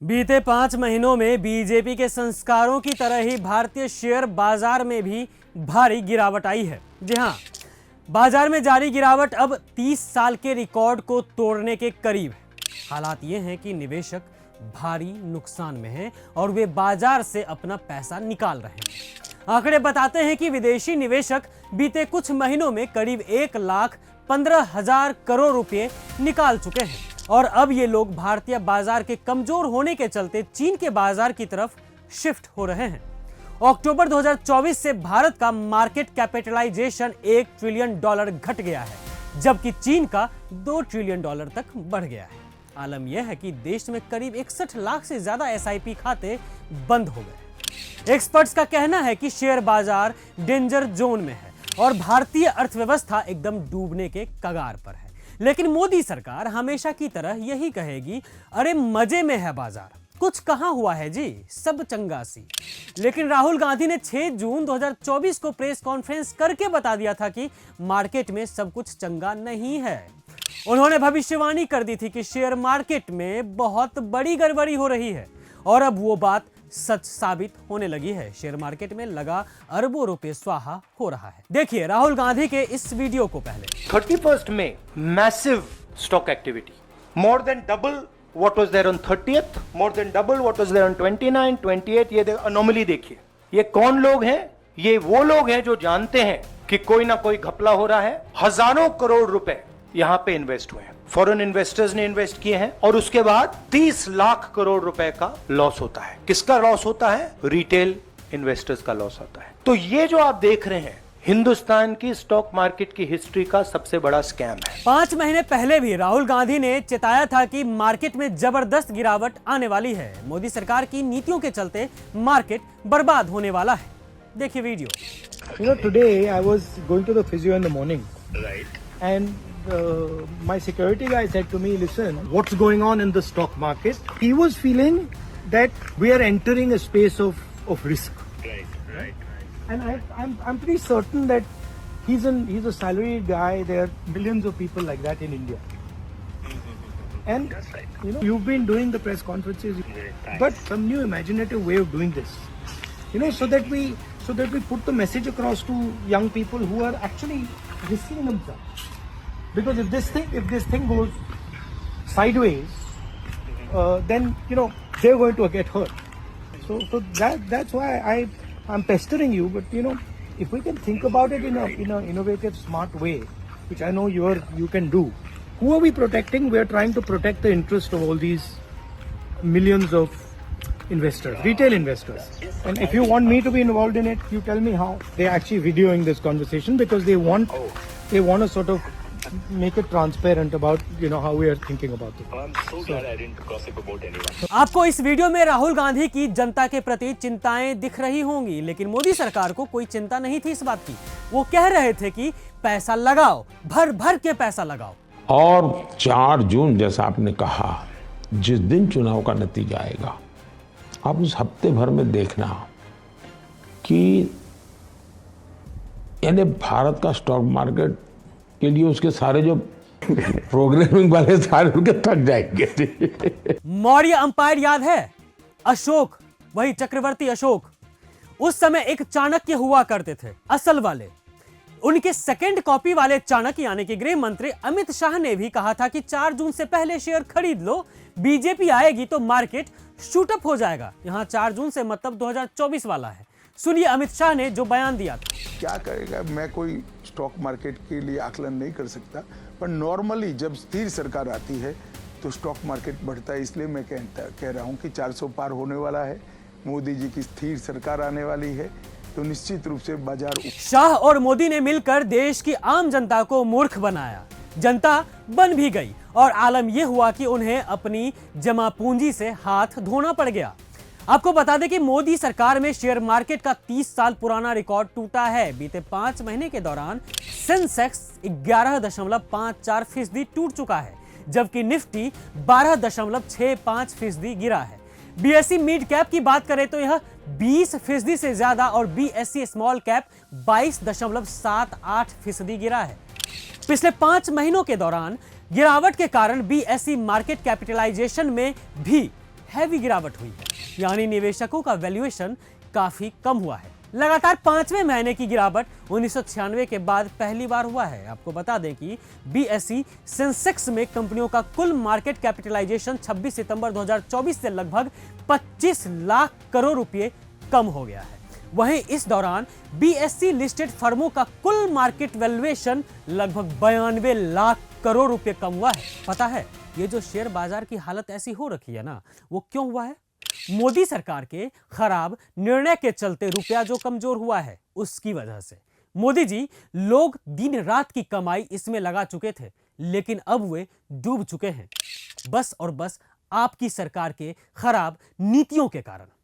बीते 5 महीनों में बीजेपी के संस्कारों की तरह ही भारतीय शेयर बाजार में भी भारी गिरावट आई है। जी हां, बाजार में जारी गिरावट अब 30 साल के रिकॉर्ड को तोड़ने के करीब है। हालात ये हैं कि निवेशक भारी नुकसान में हैं और वे बाजार से अपना पैसा निकाल रहे हैं। आंकड़े बताते हैं कि विदेशी निवेशक बीते कुछ महीनों में करीब 1,15,000 करोड़ रुपए निकाल चुके हैं और अब ये लोग भारतीय बाजार के कमजोर होने के चलते चीन के बाजार की तरफ शिफ्ट हो रहे हैं। अक्टूबर 2024 से भारत का मार्केट कैपिटलाइजेशन $1 ट्रिलियन घट गया है, जबकि चीन का $2 ट्रिलियन तक बढ़ गया है। आलम यह है कि देश में करीब 61 लाख से ज्यादा SIP खाते बंद हो गए। एक्सपर्ट्स का कहना है कि शेयर बाजार डेंजर जोन में है और भारतीय अर्थव्यवस्था एकदम डूबने के कगार पर है। लेकिन मोदी सरकार हमेशा की तरह यही कहेगी, अरे मजे में है बाजार, कुछ कहां हुआ है जी, सब चंगा सी। लेकिन राहुल गांधी ने 6 जून 2024 को प्रेस कॉन्फ्रेंस करके बता दिया था कि मार्केट में सब कुछ चंगा नहीं है। उन्होंने भविष्यवाणी कर दी थी कि शेयर मार्केट में बहुत बड़ी गड़बड़ी हो रही है और अब वो बात सच साबित होने लगी है। शेयर मार्केट में लगा अरबों रुपए स्वाहा हो रहा है। देखिए राहुल गांधी के इस वीडियो को पहले। 31st में massive stock activity, more than double what was there on 30th, more than double what was there on 29, 28। ये अनोमली देखिए, ये कौन लोग हैं? ये वो लोग हैं जो जानते हैं कि कोई ना कोई घपला हो रहा है। हजारों करोड़ रुपए यहां पे इन्वेस्ट हुए हैं, फॉरेन इन्वेस्टर्स ने इन्वेस्ट किए हैं और उसके बाद 30 लाख करोड़ रुपए का लॉस होता है। किसका लॉस होता है? रिटेल इन्वेस्टर्स का लॉस होता है। तो ये जो आप देख रहे हैं, हिंदुस्तान की स्टॉक मार्केट की हिस्ट्री का सबसे बड़ा स्कैम है। 5 महीने पहले भी राहुल गांधी ने चेताया था कि मार्केट में जबरदस्त गिरावट आने वाली है। मोदी सरकार की नीतियों के चलते मार्केट बर्बाद होने वाला है। देखिए video. You know, today I was going to the physio in the morning. Right. And my security guy said to me, listen, what's going on in the stock market? He was feeling that we are entering a space of risk. Right. And I'm pretty certain that he's a salaried guy. There are millions of people like that in India. And That's right. you know, you've been doing the press conferences, Thanks. but some new imaginative way of doing this. You know, so that we put the message across to young people who are actually risking themselves. Because if this thing goes sideways, then you know they're going to get hurt. So that's why I'm pestering you. But you know, if we can think about it in a innovative, smart way, which I know you can do. Who are we protecting? We are trying to protect the interest of all these millions of investors, retail investors. And if you want me to be involved in it, you tell me how. They're actually videoing this conversation because they want to sort of make it transparent about how we are thinking about it. I'm so glad I didn't gossip about anyone. आपको इस video में राहुल गांधी की जनता के प्रति चिंताएं दिख रही होंगी, लेकिन मोदी सरकार को कोई चिंता नहीं थी इस बात की। वो कह रहे थे कि पैसा लगाओ, भर भर के पैसा लगाओ। और 4 जून जैसा आपने कहा, जिस दिन चुनाव का नतीजा आएगा, आप उस हफ्ते भर में देखना कि यानी भारत का स्टॉक मार्केट के लिए उसके सारे जो प्रोग्रामिंग वाले सारे उनके थक जाएंगे। मौर्य अंपायर याद है? अशोक, वही चक्रवर्ती अशोक। उस समय एक चाणक्य हुआ करते थे, असल वाले। उनके सेकंड कॉपी वाले चाणक्य यानी कि गृह मंत्री अमित शाह ने भी कहा था कि 4 जून से पहले शेयर खरीद लो, बीजेपी आएगी तो मार्केट शूटअप हो जाएगा। यहां 4 जून से मतलब 2024 वाला है। सुनिए अमित शाह ने जो बयान दिया था। क्या करेगा, मैं कोई स्टॉक मार्केट के लिए आकलन नहीं कर सकता, पर नॉर्मली जब स्थिर सरकार आती है तो स्टॉक मार्केट बढ़ता है। इसलिए मैं कह रहा हूं कि 400 पार होने वाला है। मोदी जी की स्थिर सरकार आने वाली है तो निश्चित रूप से बाजार। शाह और मोदी ने मिलकर देश की आम जनता को मूर्ख बनाया। जनता बन भी गई और आलम यह हुआ कि उन्हें अपनी जमा पूंजी से हाथ धोना पड़ गया। आपको बता दें कि मोदी सरकार में शेयर मार्केट का 30 साल पुराना रिकॉर्ड टूटा है। बीते 5 महीने के दौरान सेंसेक्स 11.54% टूट चुका है, जबकि निफ्टी 12.65% गिरा है। BSE मिड कैप की बात करें तो यह 20% से ज्यादा और BSE स्मॉल कैप 22.78% गिरा है। पिछले 5 महीनों के दौरान गिरावट के कारण BSE मार्केट कैपिटलाइजेशन में भी हैवी गिरावट हुई है, यानी निवेशकों का वैल्यूएशन काफी कम हुआ है। लगातार 5वें महीने की गिरावट 1996 के बाद पहली बार हुआ है। आपको बता दें कि बीएसई सेंसेक्स में कंपनियों का कुल मार्केट कैपिटलाइजेशन 26 सितंबर 2024 से लगभग 25 लाख करोड़ रुपए कम हो गया है। वहीं इस दौरान बीएसई लिस्टेड फर्मों का कुल मार्केट वैल्यूएशन लगभग 92 लाख करोड़ रुपए कम हुआ है। पता है ये जो शेयर बाजार की हालत ऐसी हो रखी है ना, वो क्यों हुआ है? मोदी सरकार के खराब निर्णय के चलते रुपया जो कमजोर हुआ है उसकी वजह से। मोदी जी लोग दिन रात की कमाई इसमें लगा चुके थे, लेकिन अब वे डूब चुके हैं, बस और बस आपकी सरकार के खराब नीतियों के कारण।